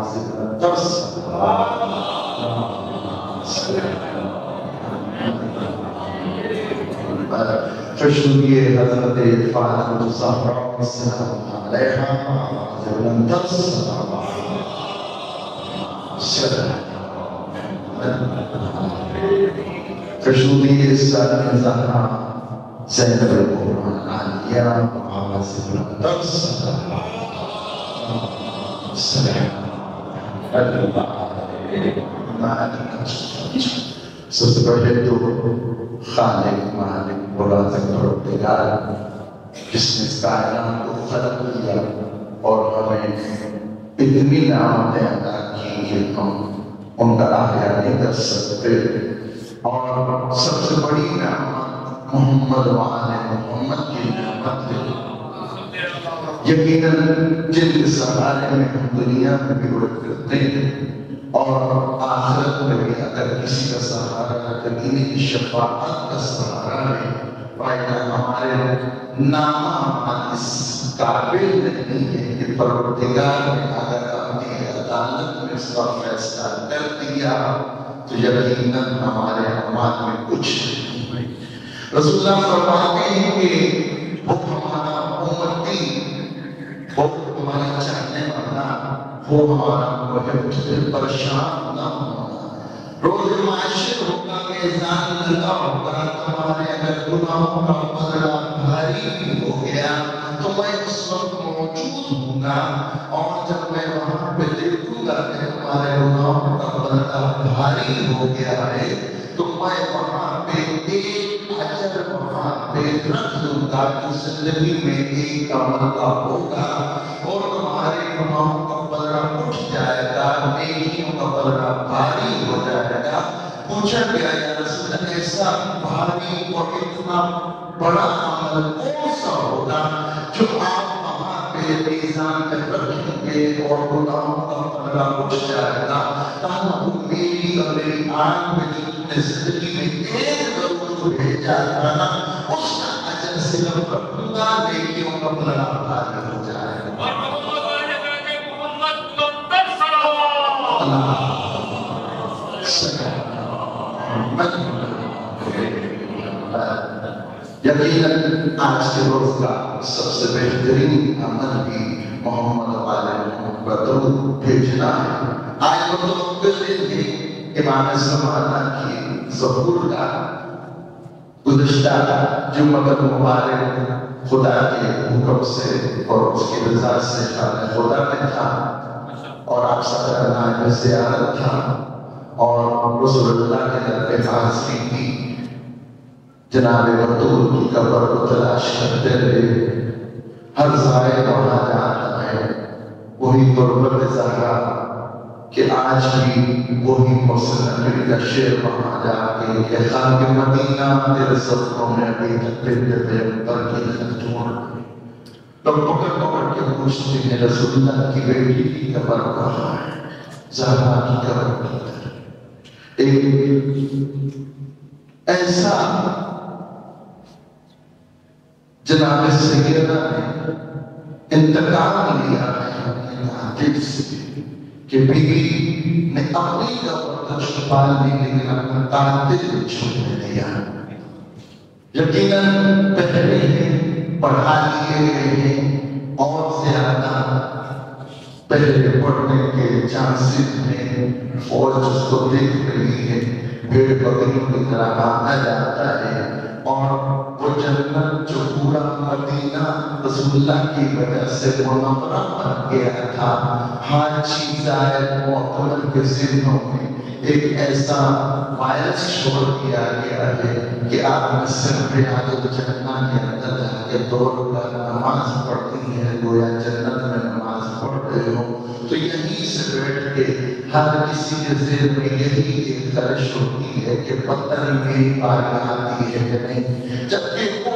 آواز ترس فشویے حضرت فاطمہ الزہرا السلام علیہا آواز ترس فشویے السلام زہرا زینب القرآن عالیہ آواز ترس سب سے پہلے تو خالق مالک رازق پروردگار جس نے اس کائنات کو خلق کیا اور ہمیں اتنی نعمتیں عطا کی کہ ہم ان کا احیاء نہیں کر سکتے، اور سب سے بڑی نعمت محمد وآل محمد کی نعمت ہے۔ یقیناً جن کے سہارے میں ہم دنیا میں بھی رک کرتے ہیں اور آخرت میں بھی اگر کسی کا سہارا کبھی کی شفاعت کا سہارا ہے، پائے ہمارے نامہ اس قابل نہیں ہے کہ پروردگار نے اگر اپنی عدالت میں اس کا فیصلہ کر دیا تو یقیناً ہمارے اعمال میں کچھ نہیں۔ رسول اللہ فرماتے ہیں کہ وہ ہمارا امتی، وہ ہمارا چاہنے والا، وہ ہمارا محب دل پریشان نہ ہونا۔ روز معاشر ہوگا، میزان لگا ہوگا، تمہارے اگر گناہوں کا بدلہ بھاری بھی ہو گیا تو میں اس وقت موجود ہوں گا، اور جب میں وہاں پہ دیکھوں گا کہ ہمارے گناہوں کا بدلہ بھاری ہو گیا ہے تو میں وہاں پہ ایک اجر وہاں پہ رکھ دوں گا کہ زندگی میں ایک عمل کا ہوگا، اور تمہارے گناہوں کا بدلہ اٹھ جائے گا، نیکیوں کا بدلہ بھاری ہو جائے گا۔ پوچھا گیا یا رسول اللہ ایسا بھاری اور اتنا بڑا عمل کون سا ہوگا جو آپ وہاں پہ میزان میں رکھیں گے اور گناہوں کا بدلہ اٹھ جائے گا؟ کہا وہ میری اور میری آنکھ میں جو تم نے زندگی میں ایک ضرور بھیجا تھا نا، اس کا اجر صرف رکھوں گا، نیکیوں کا بدلہ بھاری ہو جائے گا۔ یقیناً آج کے روز کا سب سے بہترین عمل بھی محمد وآل محمد پر درود بھیجنا ہے۔ آج متوقع دن ہے امام زمانہ کی ظہور کا۔ گزشتہ جمعہ مبارک خدا کے حکم سے اور اس کی رضا سے شان خدا میں تھا، اور آپ سب کا نام زیارت تھا، اور رسول اللہ کے در پہ حاضری تھی۔ جناب بطول کی قبر کو تلاش کرتے رہے، ہر زائر وہاں جاتا ہے وہی غربت زہرا، کہ آج بھی وہی محسن نبی کا شعر وہاں جا کے کہ خاک مدینہ تیرے صدقوں میں ابھی تک بنت پیغمبر کی خطور۔ لوگ پکڑ پکڑ کے پوچھتے ہیں رسول اللہ کی بیٹی کی قبر کہاں ہے؟ زہرا کی قبر کدھر؟ ایک ایسا جناب سیدنا نے انتقام لیا ہے اپنے قاتل سے کہ بیوی نے اپنی قبر کو چھپا لی لیکن اپنا قاتل چھپا دیا۔ یقیناً پہلے ہی پڑھا لیے گئے ہیں اور زیادہ پہلے پڑھنے کے چانسز میں، فوج اس کو دیکھ رہی ہے، بھیڑ بکریوں کی طرح آتا جاتا ہے، اور وہ جنت جو پورا مدینہ رسول اللہ کی وجہ سے منورہ بن گیا تھا، ہر چیز آئے معتمد کے ذہنوں میں ایک ایسا وائرس چھوڑ دیا گیا ہے کہ آپ میں صرف ریاض جنہ کے اندر جا کے دوڑ کر نماز پڑھتی ہیں، گویا جنت میں نماز پڑھ رہے ہو۔ تو یہیں سے بیٹھ کے ہر کسی کے ذہن میں یہی ایک خواہش ہوتی ہے کہ پتہ نہیں میری باری آتی ہے کہ نہیں، جبکہ وہ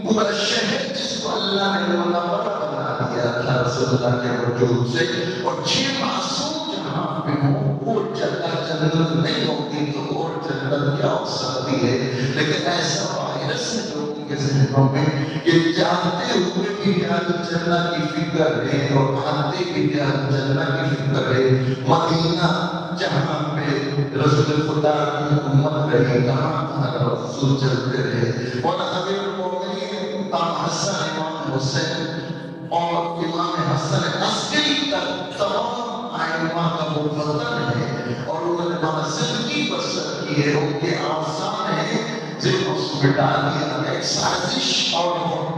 پورا شہر جس کو اللہ نے منورہ بنا دیا تھا رسول اللہ کے وجود سے، اور چھ معصوم جہاں پہ ہوں وہ جگہ جنت نہیں ہوتی تو اور جنت کیا ہو سکتی ہے؟ لیکن ایسا وائرس ہے لوگوں کے ذہنوں میں کہ جانتے ہوئے بھی اہل جنہ کی فکر ہے اور آتے بھی اہل جنہ کی فکر ہے. مدینہ جہاں پہ رسول خدا کی امت رہی، کہاں رسول چلتے رہے. اور امیر المومنین امام حسن امام حسین اور امام حسن عسکری تک تمام ائمہ کا وہ وطن ہے اور انہوں نے وہاں زندگی بسر کی ہے. ان کے آثار ہیں جن کو مٹا دیا ایک سازش اور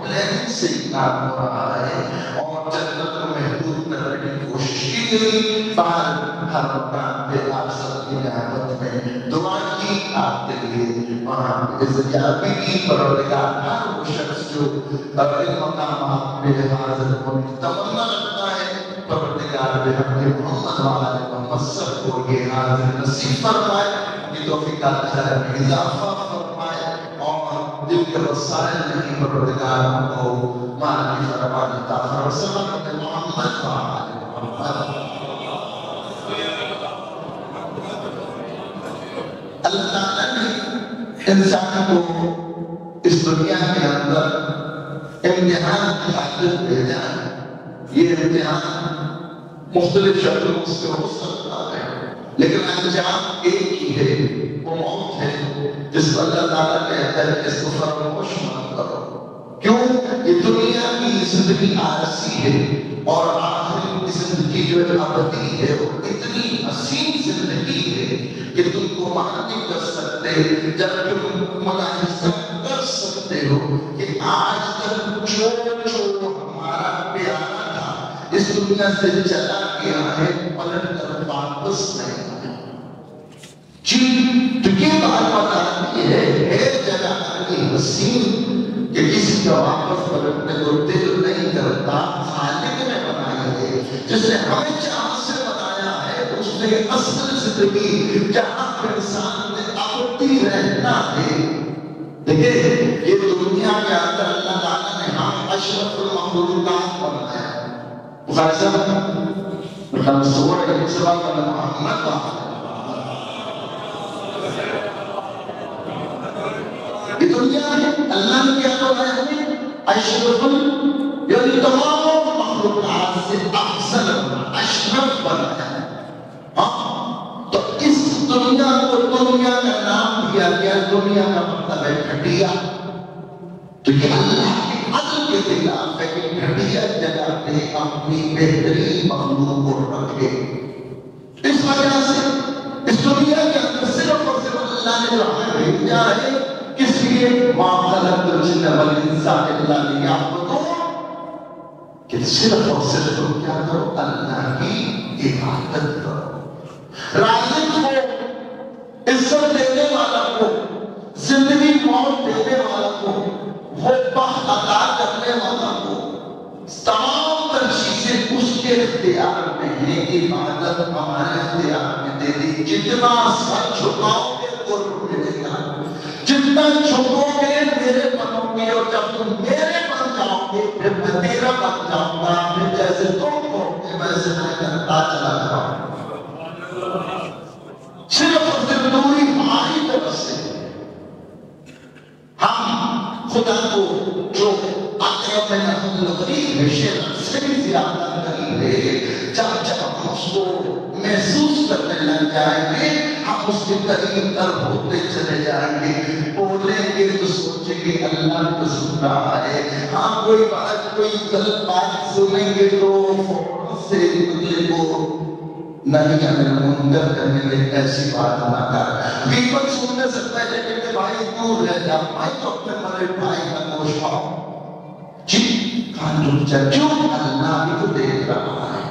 پلان سے کام ہو رہا ہے اور جنت کو محدود کرنے کی کوشش کی گئی. ہر مقام پہ آپ سب کی نعمت میں دعا کی آپ کے لیے وہاں عزتیابی کی. پروردگار ہر وہ شخص جو ان مقامات میں حاضر ہونے کی تمنا رکھتا ہے، پروردگار بحق محمد وعلی محمد سب کو یہ حاضر نصیب فرمائے، یہ توفیقات میں اضافہ فرمائے اور دل کے وسائل نہیں پروردگار ہم کو مالی فرمان عطا فرمائے. صلی محمد وعلی محمد. اللہ تعالیٰ نے انسان کو اس دنیا کے اندر امتحان کی خاطر بھیجا ہے. یہ امتحان مختلف شکلوں سے ہو سکتا ہے لیکن انجام ایک ہی ہے، وہ موت ہے جس کو اللہ تعالیٰ کہتا ہے اس کو فراموش مت کرو. کیوں؟ یہ دنیا کی زندگی عارضی ہے اور آخری زندگی جو ہے ابدی ہے. وہ اتنی حسین زندگی ہے کہ تم کو مان نہیں کر سکتے جب تم ملاحظہ کر سکتے ہو کہ آج تک جو ہمارا پیارا تھا اس دنیا سے چلا گیا ہے، پلٹ کر واپس نہیں آیا. جی تو یہ بات بتاتی ہے جگہ اتنی حسین کہ کسی کا واپس پلٹنے کو دل نہیں کرتا. خالق نے بنائی ہے جس نے ہمیں چاہ سے بنایا ہے، اس نے اصل زندگی جہاں پر انسان نے ابدی رہنا ہے. دیکھیں یہ دنیا کے اندر اللہ تعالیٰ نے ہم اشرف المخلوقات بنایا. بخاری صاحب سورہ الاسراء میں محمد یہ دنیا ہے اللہ نے کیا بنایا ہمیں اشرف یعنی تمام مخلوقات سے افضل اشرف بنایا ہے. تو اس دنیا کو دنیا کا نام دیا گیا. دنیا کا مطلب ہے گھٹیا. تو یہ اللہ کے عدل کے خلاف ہے کہ گھٹیا جگہ پہ اپنی بہترین مخلوق کو رکھے. اس وجہ سے اس دنیا کے اندر صرف اور صرف اللہ نے جو ہمیں بھیجا ہے کس لیے ما خلقت الجن والانس الا لیعبدون، کہ صرف اور صرف تم کیا کرو اللہ کی عبادت کرو. رازق کو، عزت دینے والا کو، زندگی موت دینے والا کو، وہ بخت عطا کرنے والا کو، تمام تر چیزیں اس کے اختیار میں ہیں. عبادت ہمارے اختیار میں دے دی. جتنا سر جھکاؤ گے قرب ملے گا، جتنا جھکو گے میرے بنو گے اور جب تم میرے بن جاؤ گے پھر میں تیرا بن جاؤں گا. پھر جیسے تم ہو ویسے میں کرتا چلا جاؤں گا. صرف اور صرف دوری ہماری طرف سے. ہم خدا کو جو اقرب من الغریب ہے، شیطان سے بھی زیادہ قریب ہے. جب ہم اس کو محسوس کرنے لگ جائیں گے ہم اس کے قریب تر ہوتے چلے جائیں گے. بولیں گے تو سوچیں گے اللہ کو سن رہا ہے. ہاں کوئی بات کوئی غلط بات سنیں گے تو فوراً سے اگلے کو نہیں ہمیں منکر کرنے میں ایسی بات نہ کر. غیبت سننے سے پہلے کہ بھائی دور رہ جا، بھائی تو اپنے مرے بھائی کا گوشت کھاؤ. جی کان رک جا، کیوں؟ اللہ بھی تو دیکھ رہا ہے.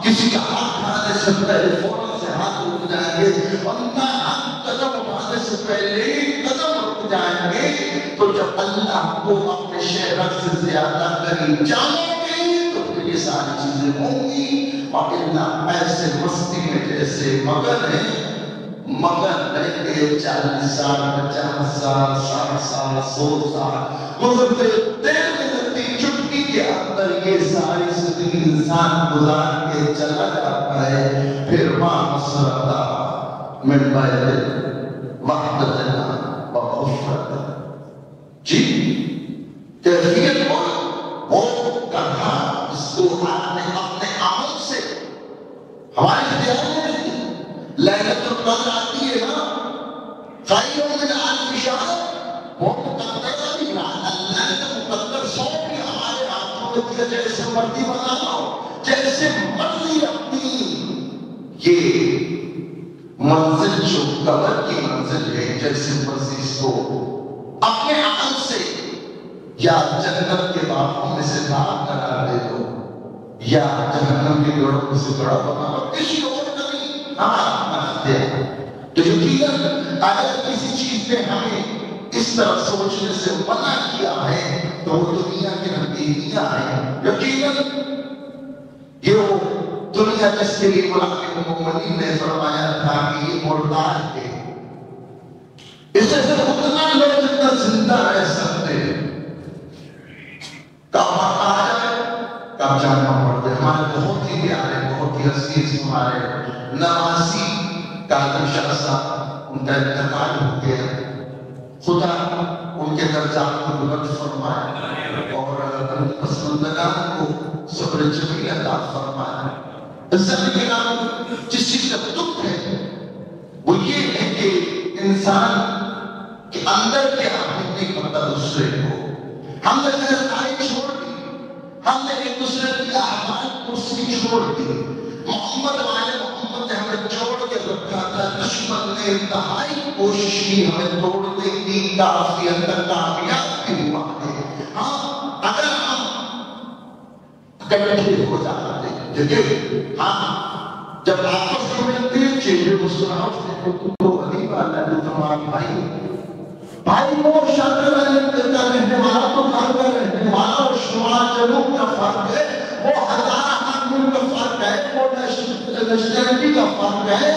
کسی کا ہاتھ کھانے سے پہلے فوراً سے ہاتھ رک جائیں گے اور نہ ہاتھ قدم اٹھانے سے پہلے قدم رک جائیں گے. تو جب اللہ کو اپنے شہرت سے زیادہ قریب جانو گے تو پھر یہ ساری چیزیں ہوں گی. اور اللہ ایسے مستی میں جیسے مگن ہے، مگن رہ کے 40 سال 50 سال 60 سال 100 سال گزرتے دیر میں لگتی چٹکی کے اندر یہ ساری زندگی انسان گزار کے چلا جاتا ہے. پھر ماں مسرتا من بید وحدتنا وغفرتنا. جی کیفیت اور نظر آتی ہے نا خیر من الف شہر وہ مقدر نہیں رہا اللہ نے تو مقدر سونپ دیا ہمارے ہاتھوں میں دیا جیسے مرضی بنا لو جیسے مرضی اپنی یہ منزل جو قبر کی منزل ہے جیسے مرضی اس کو اپنے عمل سے یا جنت کے باغوں میں سے باغ قرار دے دو یا جہنم کے گڑھوں میں سے گڑھا بنا دو کسی اور کا نہیں ہمارا منافع ہے تو یقیناً اگر کسی چیز نے ہمیں اس طرح سوچنے سے منع کیا ہے تو وہ دنیا کی نتیجیاں ہیں یقیناً یہ وہ دنیا جس کے لیے قرآن مومنین نے فرمایا تھا کہ یہ مردار ہے اس سے صرف اتنا لوگ جتنا زندہ رہ سکتے ہیں کب آ جائے کب جانا پڑ جائے ہمارے بہت ہی پیارے بہت ہی عزیز ہمارے نواسی کاظم شاہ صاحب ان کا انتقال ہو گیا خدا ان کے درجات کو بلند فرمائے اور پسماندگان کو صبر جمیل عطا فرمائے عزت کے نام جس چیز کا دکھ ہے وہ یہ ہے کہ انسان کے اندر کیا ہم نہیں پتا دوسرے کو ہم نے خیرخواہی چھوڑ دی ہم نے ایک دوسرے کی احوال پرسی چھوڑ دی محمد والے محمد نے ہمیں چھوڑ کے رکھا تھا دشمن نے انتہائی کوشش کی ہمیں توڑنے کی کافی حد تک کامیاب بھی ہوا ہے ہاں اگر ہم اکٹھے ہو جاتے دیکھیں ہاں جب آپس میں ملتے ہیں چہرے مسکراہٹ سے تو علی والا جو تمہارا بھائی وہ شاکر کا رہنے والا تو گھر کا رہنے والا اور شمال جنوب کا فرق ہے وہ ہزارہ حاکم کا فرق ہے وہ نیشنلٹی کا فرق ہے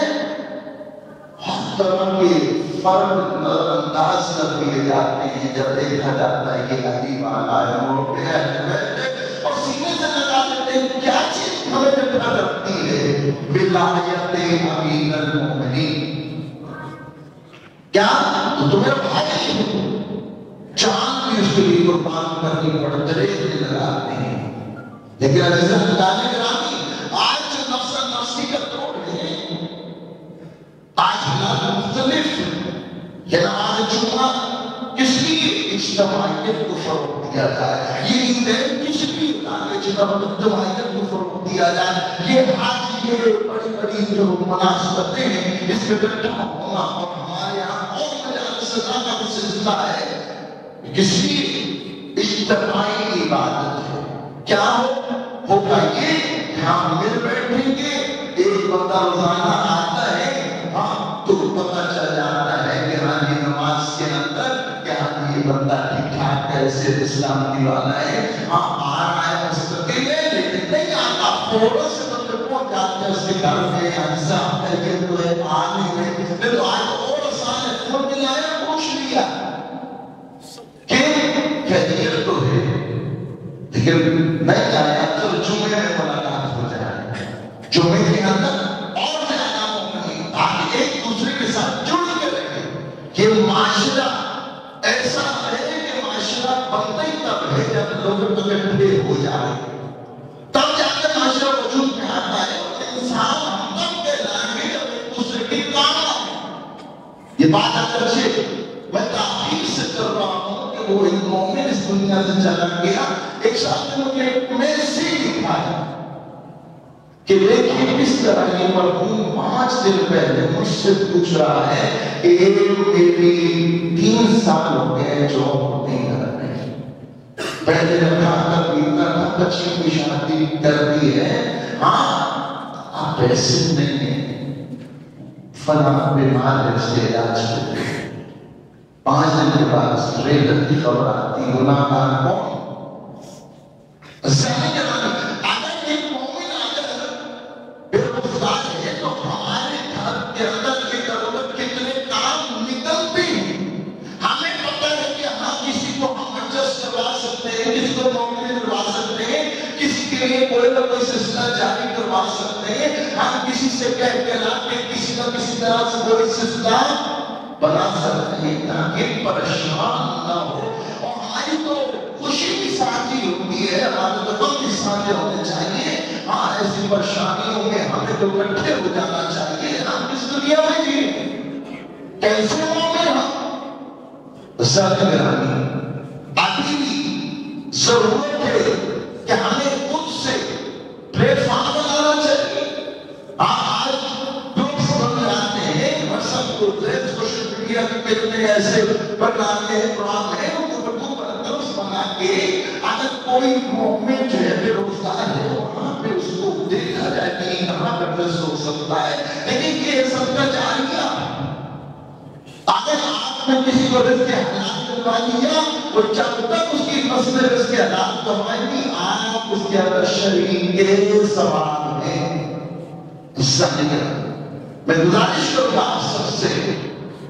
ہر طرح کے فرق نظر انداز کر دیے جاتے ہیں جب دیکھا جاتا ہے کہ علی والا ہے وہ بیٹھے اور سینے سے لگا دیتے ہیں کیا چیز ہمیں نکلا رکھتی ہے ولایت امیر المومنین کیا تو تمہیں بھائی جان بھی اس کے لیے قربان کرنی پڑ درجے لگاتے ہیں لیکن عزیزاں خدانے گرامی آج جو نفس نفسی کا توڑ ہے آج حالات مختلف یہ نماز جمعہ کس لیے اجتماعیت کو فروغ دیا جائے یہ عیدیں کس لیے اجتماعیت کو فروغ دیا جائے یہ آج یہ بڑی بڑی جو مناسبتیں ہیں اس میں اکٹھا ہونا اور ہمارے یہاں اور مجالس سزا کا بھی سلسلہ ہے کس لیے اجتماعی عبادت ہے کیا ہوگا یہ کہ ہم مل بیٹھیں گے ایک بندہ روزانہ آتا ہے ہاں تو پتہ چل جاتا ہے کہ ہاں یہ نماز کے اندر کہ ہاں یہ بندہ ٹھیک ٹھاک کیسے اسلام دیوانا ہے ہاں آ رہا ہے مستقل ہے لیکن نہیں آتا فوراں سے بندے پہنچ جاتے ہیں اس کے گھر میں اجزا ہے کہ تو ہے آ نہیں رہے تو آج اور آسان ہے فون ملایا پوچھ لیا کہ خیریت تو ہے لیکن نہیں آیا تو جمعے میں ملاقات ہو جائے جمعے کے اندر اور زیادہ مومنین تاکہ ایک دوسرے کے ساتھ جڑ کے رہے یہ معاشرہ ایسا ہے کہ معاشرہ بنتا ہی تب ہے جب لوگ اکٹھے ہو جائے تب جا کے معاشرہ وجود میں آتا ہے اور انسان تب کہلائیں گے جب ایک دوسرے کی کام آئے یہ بات اگرچہ میں تاخیر سے کر رہا ہوں کہ وہ ایک مومن اس دنیا سے چلا گیا ایک ساتھ مجھے میسیج دکھایا کہ دیکھیں کس طرح یہ مرحوم 5 دن پہلے مجھ سے پوچھ رہا ہے کہ میری 3 سال ہو گئے جاب نہیں کر رہے پہلے رکھا کر بیتا تھا بچے کی شادی کر دی ہے ہاں آپ پیسے نہیں ہیں فلاں بیمار ہے اس کے علاج کرتے 5 دن کے بعد ریلت کی خبر آتی گناہ کار کون زیادہ جنانی اگر ایک مومن اگر بے روزگار ہے تو ہمارے گھر کے اندر کے ضرورت کتنے کام نکلتے ہیں ہمیں پتہ ہے کہ ہاں کسی کو ہم ایڈجسٹ کروا سکتے ہیں کسی کو نوکری دلوا سکتے ہیں کسی کے لیے کوئی نہ کوئی سلسلہ جاری کروا سکتے ہیں ہم کسی سے کہہ کے لا کے کسی نہ کسی طرح سے کوئی سلسلہ بنا سکتے ہیں تاکہ پریشان نہ ہو اور ہماری تو خوشی بھی ساتھی ہوتی ہے ہمارے تو غم بھی ساتھی ہونے چاہیے ہاں ایسی پریشانیوں میں ہمیں تو اکٹھے ہو جانا چاہیے. ہم کس دنیا میں جی کیسے مومن ہم سرگرانی ابھی بھی ضرورت ہے کہ ہمیں خود سے پلیٹ فارم بنانا چاہیے. آج لوگ سمجھ جاتے ہیں WhatsApp کو سوشل میڈیا پہ کتنے ایسے بنانے پروگرام ہیں بنا کے اگر کوئی مومن جو ہے بے روزگار ہے وہاں پہ اس کو دیکھا جائے کہ کہاں پر بزنس ہو سکتا ہے. لیکن یہ سب کا جاریہ اگر آپ نے کسی کو رزق حلال دلوا دیا تو جب تک اس کی مسئلہ رزق حلال دلوائیں آپ اس کے اندر شریک سوال ہیں. میں گزارش کروں گا آپ سب سے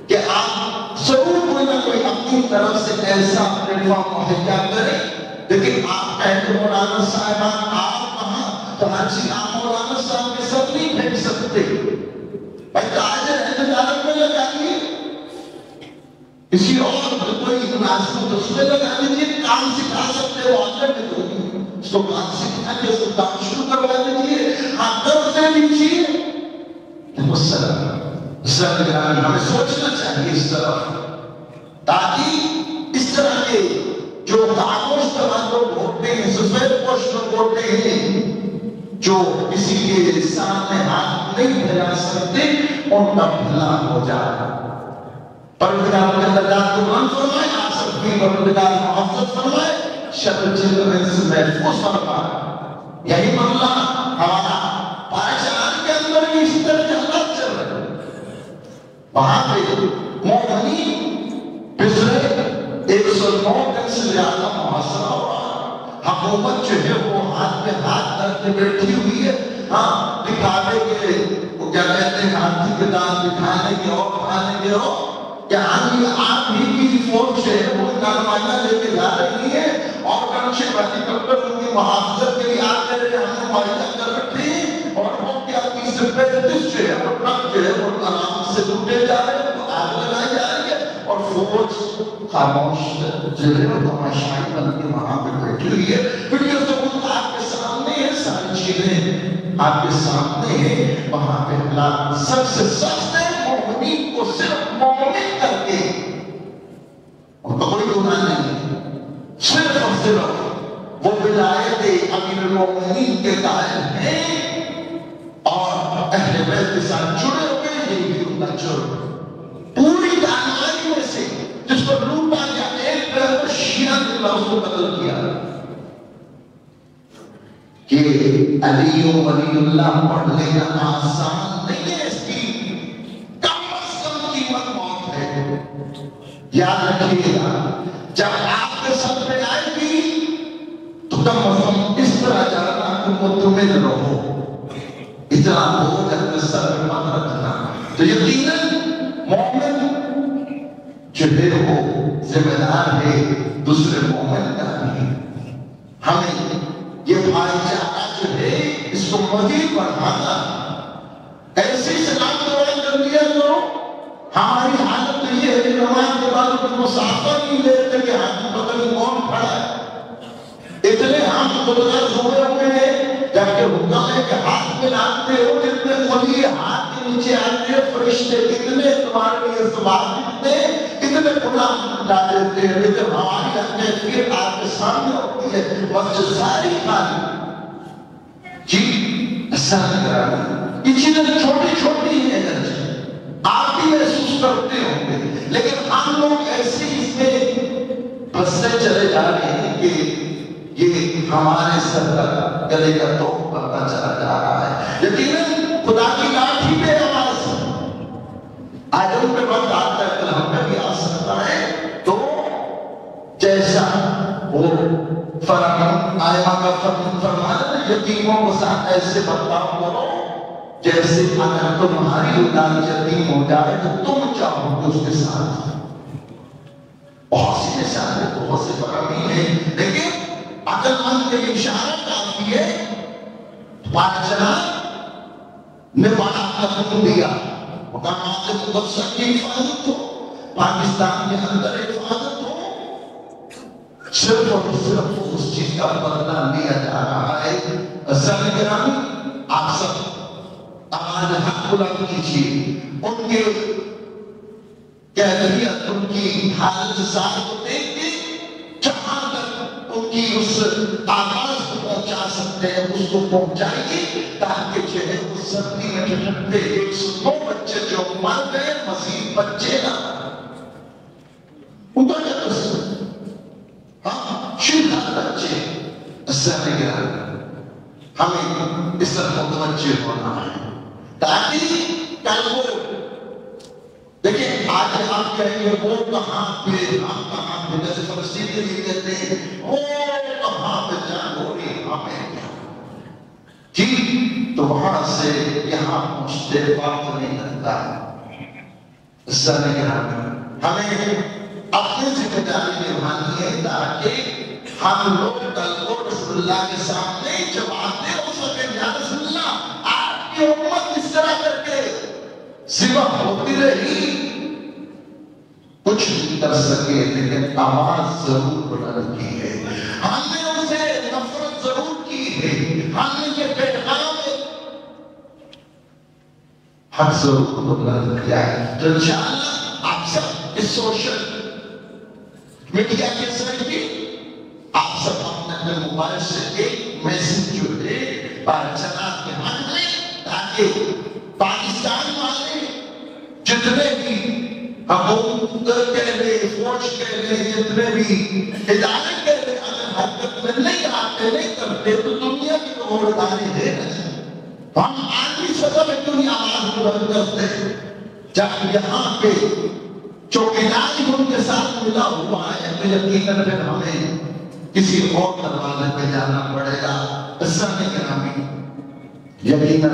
کہ آپ ضرور کوئی نہ کوئی اپنی طرف سے ایسا پلیٹ فارم مہیا کریں. لیکن آپ کہتے مولانا صاحبان آپ کہاں تو ہر چیز آپ مولانا صاحب کے ساتھ نہیں بھیج سکتے. بھائی تاجر ہے تجارت میں لگائیے, کسی اور کوئی مناسب اس میں لگا دیجیے. کام سکھا سکتے ہو آدھر میں تو اس کو کام سکھا کے اس کو کام شروع کروا دیجیے. آپ درد سے دیجیے. سرگرانی ہمیں سوچنا چاہیے اس طرف تاکہ اس طرح کے جو خاموش طرح لوگ ہوتے ہیں سفید پوش لوگ ہوتے ہیں جو کسی کے سامنے ہاتھ نہیں پھیلا سکتے ان کا بھلا ہو جائے. پروردگار کے درجات کو بلند فرمائے, آپ سب کی پروردگار محفوظ فرمائے, شر جن سے محفوظ فرمائے. یہی معاملہ ہمارا پاکستان کے اندر بھی اسی طرح کے حالات چل رہے ہیں. وہاں پہ مومنین پچھلے 109 دن سے زیادہ محاصرہ ہو رہا. حکومت جو ہے وہ ہاتھ میں ہاتھ رکھ کے بیٹھی ہوئی ہے. ہاں دکھانے کے وہ کیا کہتے ہیں ہاتھی کے دانت دکھانے کے اور کھانے کے ہو کہ آپ ہی کی فوج ہے وہ کارروائیاں لے کے جا رہی ہے اور کنچے بھائی ڈاکٹر ان کی محافظت کے لیے آتے رہے ہم نے معاہدہ کر رکھے اور وہ کیا کی سپیرٹس جو ہے وہ ٹرک جو ہے وہ آرام سے لوٹے جا رہے ہیں, آگ لگائی جا رہی ہے اور فوج خاموش جو ہے وہ تماشائی بن کے وہاں پہ بیٹھی ہوئی ہے. ویڈیو ثبوت آپ کے سامنے ہے, ساری چیزیں آپ کے سامنے ہیں. وہاں پہ اللہ سب سے سخت ہے مومنین کو صرف مومن کر کے ان کا کوئی گناہ نہیں, صرف اور صرف وہ ولایت امیر المومنین کے قائل ہیں اور اہل بیت کے ساتھ جڑے ہوئے. یہی بھی ان کا جرم پوری دانائی میں سے جس کو لوٹا گیا ایک پہلے شیعہ نے لفظ کو بدل کیا کہ علی و ولی اللہ پڑھ لینا آسان نہیں ہے, اس کی کم از کم قیمت موت ہے. یاد رکھیے گا جب آپ کے سر پہ آئے گی تو کم از کم اس طرح جانا کہ مطمئن رہو, اتنا بوجھ اپنے سر پہ مت رکھنا. تو یقیناً مومن جو ہے وہ ذمہ دار ہے دوسرے مومن کا بھی. ہمیں یہ بھائی چارہ جو ہے اس کو مزید بڑھانا, ایسی سلام دعائیں کر دیا کرو. ہماری حالت تو یہ ہے کہ نماز کے بعد کوئی مسافر نہیں لیتے کہ ہاتھ پتہ نہیں کون کھڑا ہے. اتنے ہم خودگر ہوئے ہوئے ہیں جبکہ حکم ہے کہ ہاتھ میں لاتے ہو جتنے ولی ہاتھ کے نیچے آتے ہیں فرشتے اتنے تمہارے لیے سوال دیتے ہیں, اتنے غلام لا دیتے ہیں. لیکن ہماری اپنے پھر آپ کے سامنے ہوتی ہے مسجد ساری خالی. جی ایسا نہیں کرا, یہ چیزیں چھوٹی چھوٹی ہیں آپ بھی محسوس کرتے ہوں گے, لیکن ہم لوگ ایسے اس میں پھنستے چلے جا رہے ہیں کہ یہ ہمارے سر تک گلے کا توق بڑھتا چلا جا رہا ہے. یقیناً خدا کی لاٹھی بے آواز آج ان پہ وقت آتا ہے, کل ہم پہ بھی آ سکتا ہے. تو جیسا وہ آئمہ کا فرمانا یتیموں کے ساتھ ایسے برتاؤ کرو جیسے اگر تمہاری اولاد یتیم ہو جائے تو تم چاہو گے اس کے ساتھ. بہت سی مثال ہے, بہت سے فرامین ہیں, لیکن عقل مند کے اشارہ کافی ہے. پاکستان نے بڑا قدم دیا, مقامات مقدسہ کی حفاظت ہو, پاکستان کے اندر حفاظت ہو, صرف اور صرف اس چیز کا بدلہ لیا جا رہا ہے. سرگرانی آپ سب آواز حق بلند کیجیے. ان کے کیفیت، ان کی حالت ذات کو دیکھ کے جہاں تک ان کی اس آواز کو پہنچا سکتے ہیں اس کو پہنچائیے، تاکہ جو ہے اس سردی میں ٹھنڈے 109 بچے جو مر گئے مزید بچے نہ اوپر جب ہاں شیدہ بچے سر گرا. ہمیں اس طرح متوجہ ہونا ہے تاکہ کل وہ دیکھیں. آج آپ کہیں گے وہ کہاں پہ ہم کہاں پہ، جیسے فلسطین کے لیے کہتے ہیں وہ کہاں پہ جنگ ہو رہی ہمیں کیا ٹھیک، تو وہاں سے یہاں پہنچتے وقت نہیں لگتا ہے. سر گرا ہمیں اپنی ذمہ داری نبھانی ہے تاکہ ہم لوگ کل کو رسول اللہ کے سامنے جواب دے ہو سکے. یا رسول اللہ آپ کی امت اس طرح کر کے سوا ہوتی رہی، کچھ نہیں کر سکے، لیکن آواز ضرور بلند کی ہے. ہم نے ان سے نفرت ضرور کی ہے، ہم نے یہ پیغام حق ضرور بلند کیا ہے. تو انشاءاللہ آپ سب اس سوشل میڈیا کے ذریعے آپ سب اپنے موبائل سے ایک میسج جو ہے چلا کے ہم لیں، تاکہ پاکستان والے جتنے بھی حکومت کے لئے، فوج کے لئے، جتنے بھی ادارے کے لئے اگر حرکت میں نہیں آتے، نہیں کرتے، تو دنیا کی تو اور ادارے دے رہے. ہم آدمی سطح میں کیوں نہیں آواز بلند کرتے؟ جب یہاں پہ چوکیداری ان کے ساتھ ملا ہوا ہے تو یقیناً پھر ہمیں کسی اور دروازے پہ جانا پڑے گا. سامنے گرامی یقیناً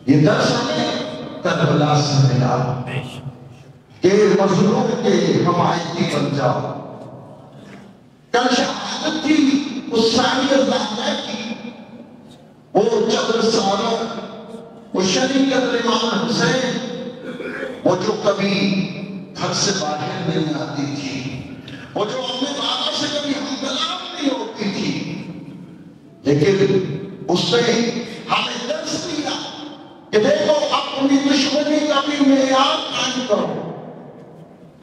یہ درس ہمیں کربلا سے ملا کہ مظلوم کے حمایتی بن جاؤ. کل شہادت تھی اس ثانیہ زہرا کی، وہ چبر سالوں، وہ شریعت امام حسین، وہ جو کبھی حد سے باہر نہیں آتی تھی، وہ جو اپنے بابا سے کبھی ہم کلام نہیں ہوتی تھی، لیکن اس نے ہمیں درس دیا کہ دیکھو اپنی دشمنی کا بھی معیار قائم کرو.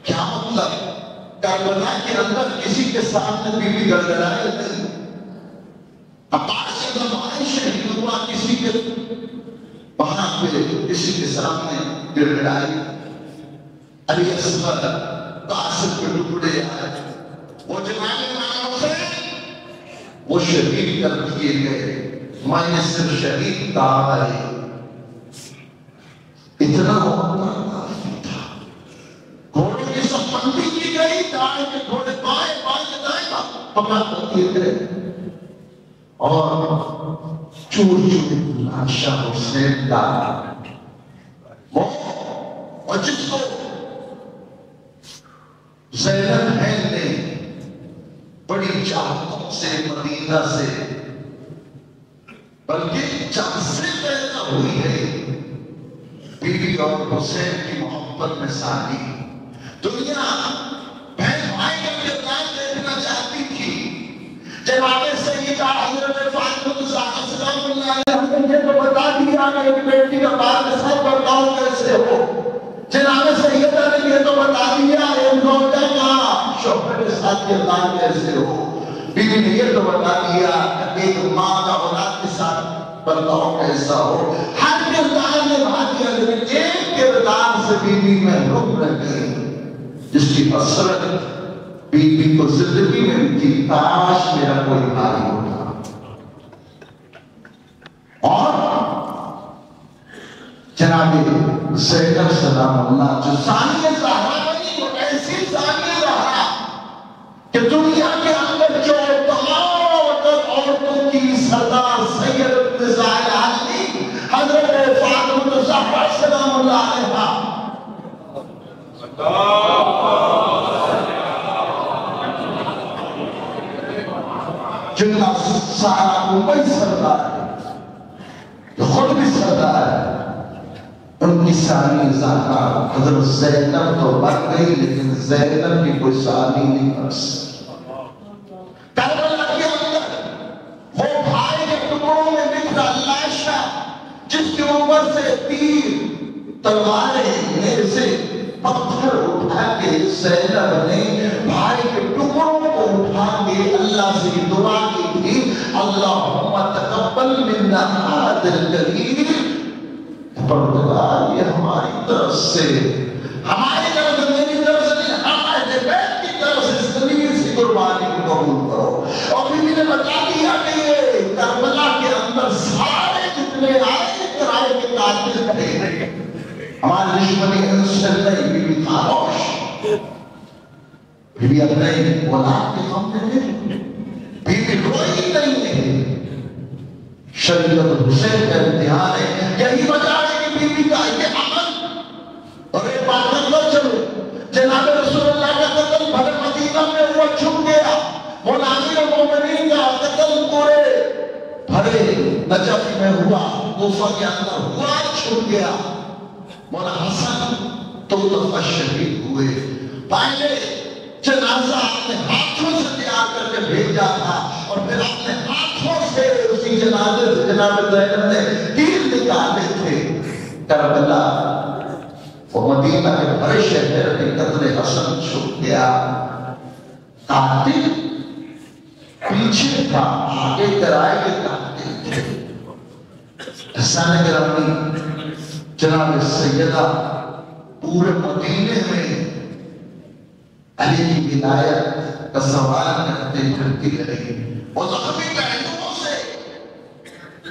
کیا مطلب؟ کربلا کے اندر کسی کے سامنے بی بی گڑگڑائے نہیں. عباس سے زمانے شہید ہوا، کسی کے وہاں پہ کسی کے سامنے گڑگڑائے. علی اصغر قاسم کے ٹکڑے آئے، وہ جناب امام حسین وہ شہید کر دیے گئے. میں صرف شہید کا آئے اتنا ہوتا کافی تھا. گھوڑوں کی سب بندی کی گئی، دائیں کے گھوڑے بائیں، بائیں کے دائیں پکڑ کر دیے گئے، اور چور چور لاشا حسین ڈالا. وہ اور جس کو زینب ہے نے بڑی چاہتوں سے مدینہ سے بلکہ جب سے پیدا ہوئی ہے بی بی اور حسین کی محبت میں ساری دنیا بہن بھائی کا کردار دیکھنا چاہتی تھی. جناب سیدہ حضرت فاطمہ الزہرا سلام اللہ علیہا نے یہ تو بتا دیا کہ ایک بیٹی کا بال سب بتاؤ کیسے ہو. جناب سیدہ نے یہ تو بتا دیا ایک زوجہ کا شوہر کے ساتھ کردار کیسے ہو. بی بی نے یہ تو بتا دیا کہ ایک ماں کا اولاد کے ساتھ برتاؤ کیسا ہو. ہر کردار نے بھا دیا، لیکن ایک کردار سے بی بی محروم رہ گئی جس کی حسرت بی بی کو زندگی میں تھی. کاش میرا کوئی بھائی ہوتا. اور جناب زینب سلام اللہ جو ثانیہ زہرا بنی، وہ ایسی ثانیہ زہرا کہ دنیا کے اندر جو تمام عورتوں کی سردار سید نساء العالمین حضرت فاطمہ الزہرا سلام اللہ علیہا جن کا سارا کوئی سردار ہے، خود بھی سردار ہے، ان کی ثانی زہرا حضرت زینب تو بن گئی، لیکن زینب کی کوئی ثانی نہیں بن سکی. کربلا کے اندر وہ بھائی کے ٹکڑوں میں بکھرا لاش اوپر سے تیر تلواریں میں سے پتھر اٹھا کے زینب نے بھائی کے ٹکڑوں کو اٹھا کے اللہ سے دعا کی تھی اللہم تقبل منا هذا الكریم، پروردگار یہ ہماری طرف سے میری طرف سے نہیں، ہمارے بیت کی طرف سے اس زمین سے قربانی کو قبول کرو۔ اور بھی نے بتا دیا کہ یہ کربلا کے اندر سارے جتنے آئے کرائے کے قاتل تھے، ہمارے دشمنی انسلئی بی بی خاموش، بی بی اپنے اولاد کے غم میں نہیں، بی بی روئی نہیں ہے۔ شریعت حسین کا امتحان ہے، یہی وجہ ہے کہ بی بی کا یہ عمل اور ایک بات نہ چلو، جناب رسول اللہ کا قتل بھر مدینہ میں ہوا چھپ گیا، مولا امیر المومنین کا قتل پورے بھرے نجف میں ہوا، کوفہ کے اندر ہوا چھپ گیا، مولا حسن تو دفعہ شہید ہوئے، پہلے جنازہ اپنے ہاتھوں سے تیار کر کے بھیجا تھا اور پھر اپنے ہاتھوں سے اسی جنازے سے جناب زینب نے تیر نکالے تھے۔ کربلا اور مدینہ کے بڑے شہر میں قتل حسن چھپ گیا، قاتل پیچھے تھا، آگے کرائے کے قاتل تھے۔ حسین گرامی جناب سیدہ پورے مدینے میں علی کی ولایت کا سوال کرتے کرتی رہی، اور زخمی پہلوؤں سے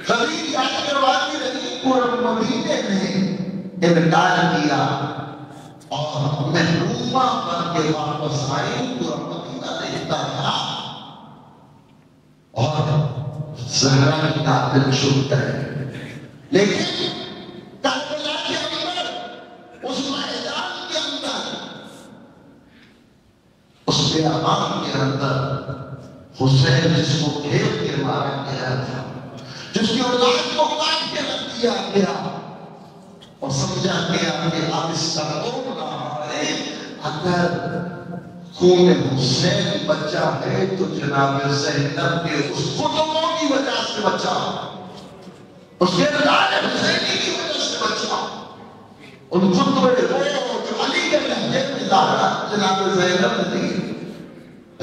غریب یاد کرواتی رہی، پورے مدینے میں انکار کیا اور محرومہ بن کے واپس آئی، پورا مدینہ دیکھتا تھا اور زہرا کی قاتل چھپ گئے۔ لیکن کربلا کے اندر اس میدان کے اندر اس بیابان کے اندر حسین جس کو گھیر کے مارا گیا تھا، جس کی اولاد کو کاٹ کے رکھ دیا گیا اور سمجھا گیا کہ اب اس کا روک رہا ہے، اگر خون حسین بچا ہے تو جناب زینب کے اس خطبوں کی وجہ سے بچا، اس کے رضال حسینی کی وجہ سے بچا، ان خطبے وہ جو علی کے لہجے میں ظاہرہ جناب زینب نے دی۔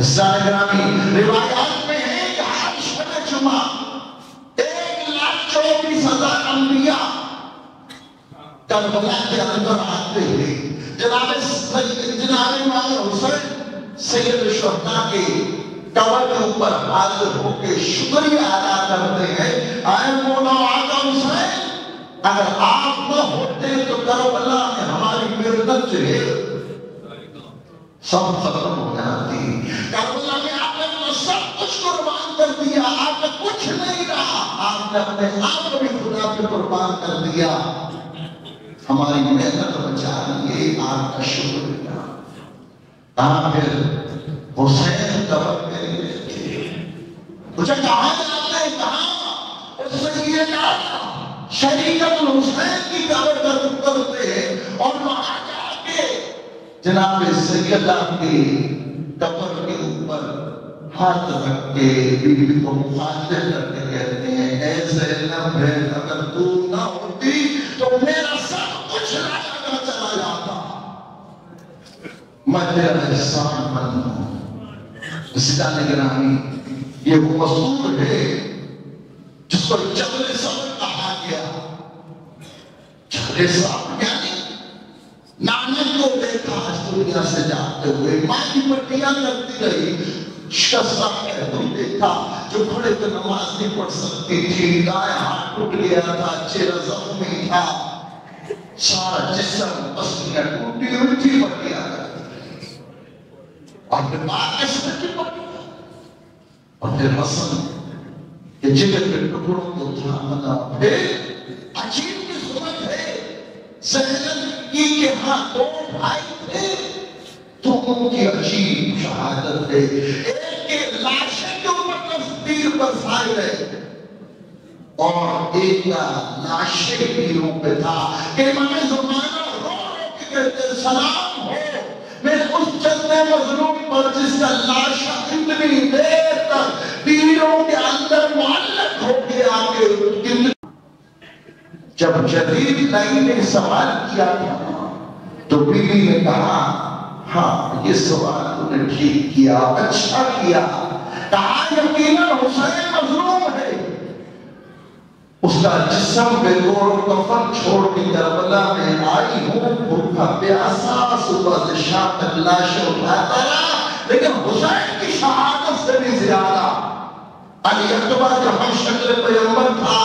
حسین گرامی روایات میں ہے کہ ہر شب جمعہ 1,24,000 انبیاء کربلا کے اندر آتے ہیں، جناب امام حسین سید الشہداء کے قبر کے اوپر حاضر ہو کے شکریہ ادا کرتے ہیں، اے مولا آقا حسین اگر آپ نہ ہوتے تو کربلا میں ہماری محنت جو ہے سب ختم ہو جاتی، کربلا میں آپ نے اپنا سب کچھ قربان کر دیا، آپ نے کچھ نہیں رہا، آپ نے اپنے آپ بھی خدا پہ قربان کر دیا، ہماری محنت بچا لیے، آپ کا شکریہ۔ کہاں پھر حسین قبر میں نہیں رہتے، مجھے کہاں جاتے ہیں، کہاں اس سے یہ جاتا شریعت الحسین کی قبر کا کرتے ہیں اور وہاں جا کے جناب سیدہ کی قبر کے اوپر ہاتھ رکھ کے بی بی کو مخاطب کر کے کہتے ہیں اے زینب بہن اگر تو نہ ہوتی تو میرا سب کچھ نہ چلا جاتا، میں تیرا احسان مند ہوں۔ سیدہ گرامی یہ وہ مذکور ہے جس کو جبل صبر کہا گیا، جبل صبر یعنی نانا کو دیکھا دنیا سے جاتے ہوئے، ماں کی پٹیاں کرتی رہی، شخصہ تم دیکھا جو کھڑے تو نماز نہیں پڑھ سکتی تھی، دائیں ہاتھ ٹوٹ گیا تھا، چہرہ زخمی تھا، سارا جسم پسلیاں ٹوٹی ہوئی تھی، پٹیاں کرتی، اور پھر بات کس میں کی پٹیاں، اور پھر حسن کہ جگر کے ٹکڑوں کو تھامنا، پھر عجیب کی صورت ہے زینب کی کہ ہاں دو بھائی تھے تو ان کی عجیب شہادت ہے، ایک کے لاشیں کے اوپر تصویر پر ظاہر ہے اور ایک کا لاشیں پیروں پہ تھا کہ امام زمانہ رو رو کے کہتے سلام ہو میں اس جلنے مظلوم پر جس کا لاشا اتنی دیر تک پیروں کے اندر معلق ہو کے آگے جب جدید نئی نے سوال کیا تھا تو بیوی نے کہا ہاں یہ سوال تو نے ٹھیک کیا، اچھا کیا، کہا یقیناً حسین مظلوم ہے، اس کا جسم بے گور کفن چھوڑ کے کربلا میں آئی ہوں، بھوکا پیاسا صبح سے شام تک لاشیں اٹھاتا رہا، لیکن حسین کی شہادت سے بھی زیادہ علی اکبر کا ہم شکل پیغمبر تھا،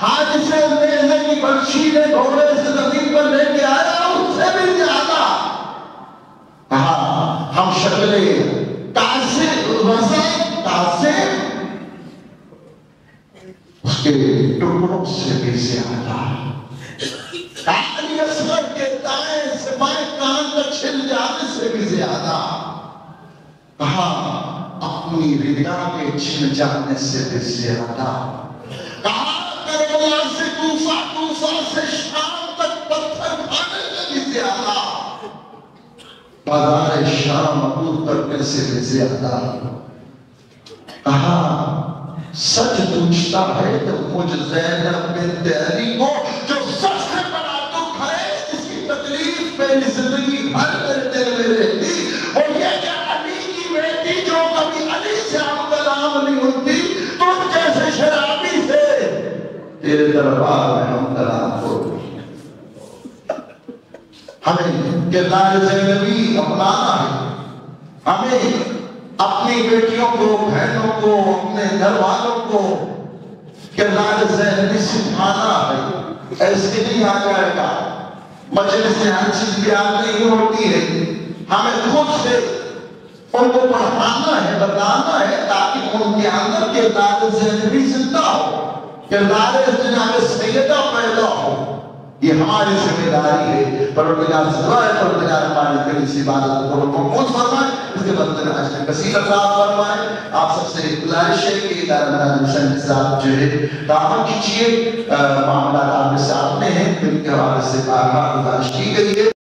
آج سے نیزے کی برچھی نے گھوڑے سے زمین پر لے کے آیا، اس سے بھی زیادہ کہا ہم شکل قاسم وزن قاسم اس کے ٹکڑوں سے بھی زیادہ، علی اصغر کے دائیں سے بائیں کان کا چھل جانے سے بھی زیادہ، کہا اپنی ردا کے چھن جانے سے بھی زیادہ، کہا کربلا سے کوفہ سے شام تک پتھر کھانے سے بھی زیادہ، بازار شام عبور کرنے سے بھی زیادہ، کہا سچ پوچھتا ہے تو مجھ زینب بنت علی کو جو سچ سے بڑا دکھ ہے، اس کی تکلیف میری زندگی بھر میرے دل میں رہتی، اور یہ کہ علی کی بیٹی جو کبھی علی سے ہم کلام نہیں ہوتی، تم جیسے شرابی سے تیرے دربار میں ہم کلام ہوتی۔ ہمیں کردار زینبی اپنانا ہے، ہمیں اپنی بیٹیوں کو، بہنوں کو، اپنے گھر والوں کو کردار زینبی سکھانا ہے، ایسے نہیں آ جائے گا، مجلس سے ہر چیز بیان نہیں ہوتی ہے، ہمیں خود سے ان کو پڑھانا ہے، بتانا ہے، تاکہ ان کے اندر کردار زینبی زندہ ہو، کردار جناب سیدہ پیدا ہو، یہ ہماری ذمہ داری ہے۔ پروردگار سے دعا ہے پروردگار ہماری دل سے عبادت کو قبول فرمائے، اس کے بدلے میں اجر کثیر عطا فرمائے۔ آپ سب سے گزارش ہے کہ ادارہ مناظر حسین کے ساتھ جو ہے تعاون کیجیے، معاملات آپ کے سامنے ہیں، ان کے حوالے سے بار بار گزارش کی گئی ہے۔